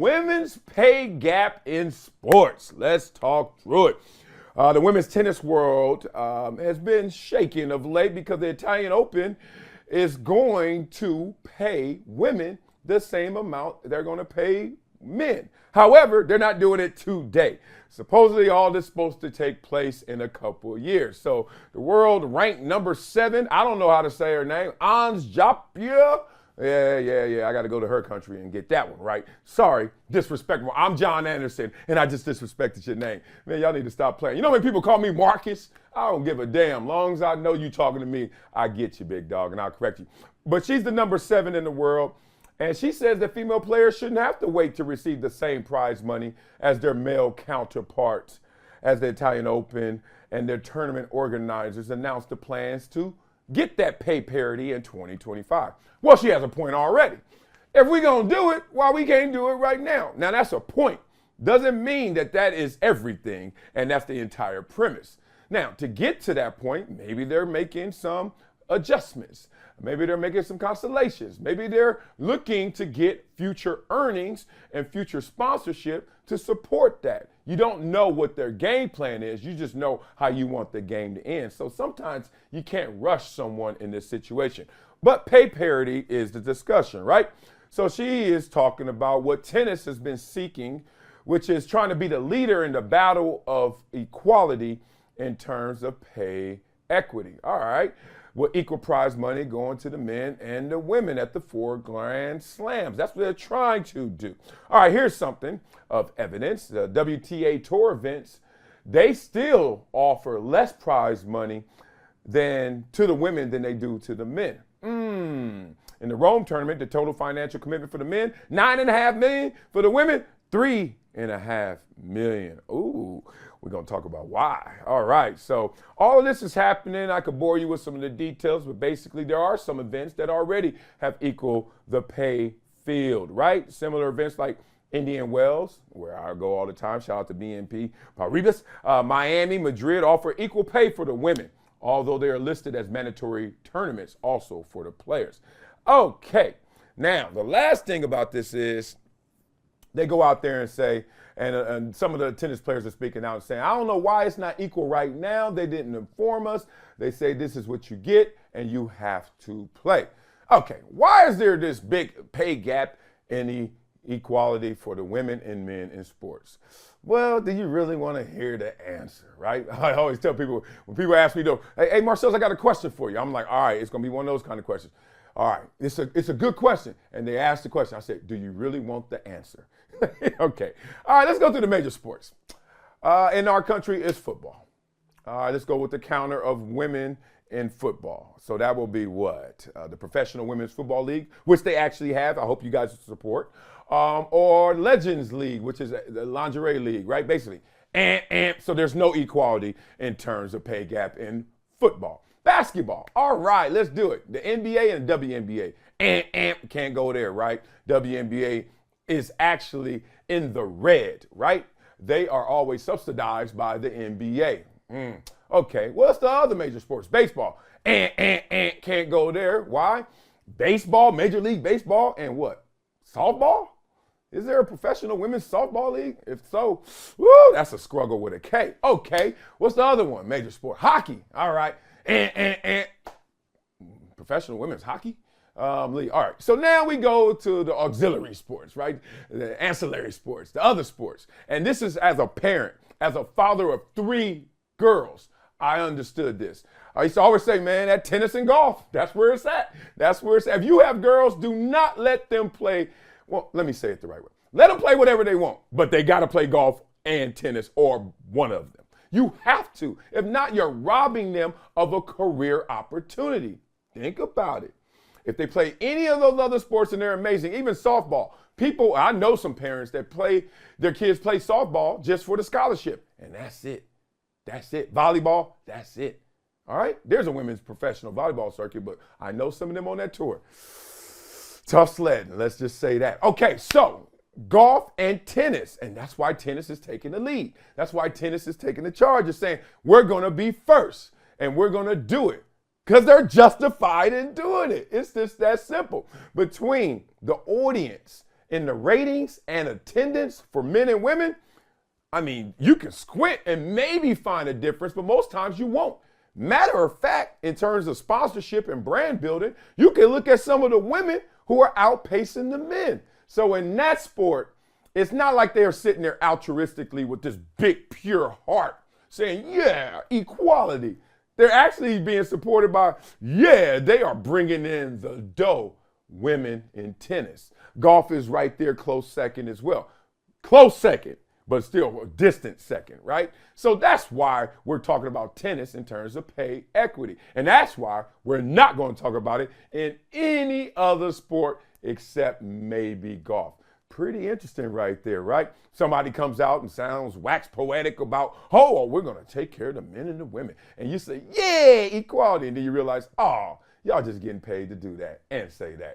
women's pay gap in sports. Let's talk through it. The women's tennis world has been shaken of late because the Italian Open is going to pay women the same amount they're going to pay men. However, they're not doing it today. Supposedly, all this is supposed to take place in a couple of years. So the world ranked number 7. I don't know how to say her name. Ans Japia. Yeah. I got to go to her country and get that one right. Sorry, disrespectful. I'm John Anderson, and I just disrespected your name. Man, y'all need to stop playing. You know when people call me Marcus? I don't give a damn. Long as I know you talking to me, I get you, big dog, and I'll correct you. But she's the number 7 in the world. And she says that female players shouldn't have to wait to receive the same prize money as their male counterparts, as the Italian Open and their tournament organizers announced the plans to get that pay parity in 2025. Well, she has a point already. If we're going to do it, why we can't do it right now? Now, that's a point. Doesn't mean that that is everything, and that's the entire premise. Now, to get to that point, maybe they're making some adjustments. Maybe they're making some constellations. Maybe they're looking to get future earnings and future sponsorship to support that. You don't know what their game plan is. You just know how you want the game to end. So sometimes you can't rush someone in this situation. But pay parity is the discussion, right? So she is talking about what tennis has been seeking, which is trying to be the leader in the battle of equality in terms of pay equity. All right. With equal prize money going to the men and the women at the 4 Grand Slams. That's what they're trying to do. All right, here's something of evidence. The WTA Tour events, they still offer less prize money to the women than they do to the men. In the Rome tournament, the total financial commitment for the men, $9.5 million. For the women, $3.5 million. Ooh. We're going to talk about why. All right, so all of this is happening. I could bore you with some of the details, but basically there are some events that already have equal the pay field, right? Similar events like Indian Wells, where I go all the time. Shout out to BNP Paribas. Miami, Madrid offer equal pay for the women, although they are listed as mandatory tournaments also for the players. Okay, now the last thing about this is they go out there and say, and some of the tennis players are speaking out and saying, I don't know why it's not equal right now. They didn't inform us. They say this is what you get and you have to play. Okay, why is there this big pay gap in equality for the women and men in sports? Well, do you really want to hear the answer, right? I always tell people, when people ask me, hey, Marcellus, I got a question for you. I'm like, all right, it's going to be one of those kind of questions. All right, it's a good question. And they asked the question. I said, do you really want the answer? Okay. All right, let's go through the major sports. In our country, it's football. All right, let's go with the counter of women in football. So that will be what? The Professional Women's Football League, which they actually have. I hope you guys support. Or Legends League, which is the lingerie league, right? Basically. So there's no equality in terms of pay gap in football. Basketball. All right, let's do it. The NBA and the WNBA. Can't go there, right? WNBA is actually in the red, right? They are always subsidized by the NBA. Okay, what's the other major sports? Baseball. Can't go there. Why? Baseball, Major League Baseball, and what? Softball? Is there a professional women's softball league? If so, woo, that's a struggle with a K. Okay, what's the other one? Major sport. Hockey. All right. Professional women's hockey league. All right. So now we go to the auxiliary sports, right? The ancillary sports, the other sports. And this is as a parent, as a father of 3 girls, I understood this. I used to always say, man, that tennis and golf, that's where it's at. That's where it's at. If you have girls, do not let them play. Well, let me say it the right way. Let them play whatever they want, but they got to play golf and tennis or one of them. You have to. If not, you're robbing them of a career opportunity. Think about it. If they play any of those other sports and they're amazing, even softball, I know some parents that their kids play softball just for the scholarship, and that's it. That's it. Volleyball, that's it. All right? There's a women's professional volleyball circuit, but I know some of them on that tour. Tough sledding, let's just say that. Okay, so golf and tennis, and that's why tennis is taking the lead. That's why tennis is taking the charge of saying, we're going to be first, and we're going to do it because they're justified in doing it. It's just that simple. Between the audience in the ratings and attendance for men and women, I mean, you can squint and maybe find a difference, but most times you won't. Matter of fact, in terms of sponsorship and brand building, you can look at some of the women who are outpacing the men. So in that sport, it's not like they're sitting there altruistically with this big, pure heart saying, yeah, equality. They're actually being supported by, yeah, they are bringing in the dough. Women in tennis. Golf is right there, close second as well. Close second, but still a distant second, right? So that's why we're talking about tennis in terms of pay equity. And that's why we're not going to talk about it in any other sport except maybe golf. Pretty interesting right there, right? Somebody comes out and sounds wax poetic about, oh, we're going to take care of the men and the women. And you say, yeah, equality. And then you realize, oh, y'all just getting paid to do that and say that.